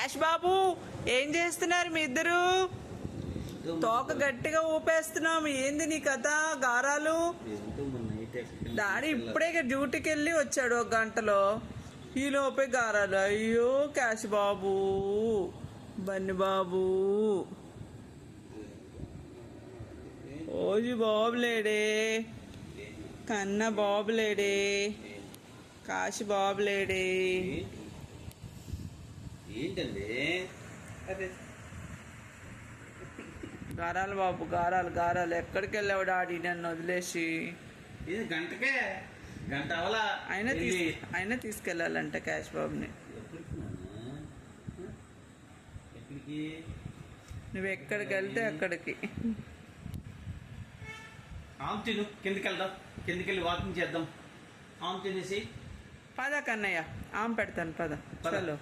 Cash బాబు, ఏం చేస్తున్నారు మీ ఇద్దరు? తోక గట్టిగా ఊపేస్తున్నాం. ఏంది నీ కథ గారాలు? డాడీ ఇప్పుడే డ్యూటీకి వెళ్ళి వచ్చాడు 1 గంటలో. ఈ లోపే గారాలు. అయ్యో క్యాష్ బాబు, బన్ని బాబు, ఓజు బాబు లేడే, కన్న బాబు లేడే, కాశీ బాబు లేడే. ఏంటండి గారాలు బాబు, గారాలు గారాలు. ఎక్కడికి వెళ్ళావు డాడీ నన్ను వదిలేసి? ఇది గంటకే గంట అవలా అయినా తీసుకెళ్ళాలంట క్యాష్ బాబుని. ఎక్కడికి? నువ్వు ఎక్కడికి వెళ్తే అక్కడికి. ఆమె తిను, కిందికి వెళ్దాం, కిందికి వెళ్ళి వాకింగ్ చేద్దాం. ఆమె తినేసి పద కన్నయ్య, ఆమె పెడతాను పద. చలో.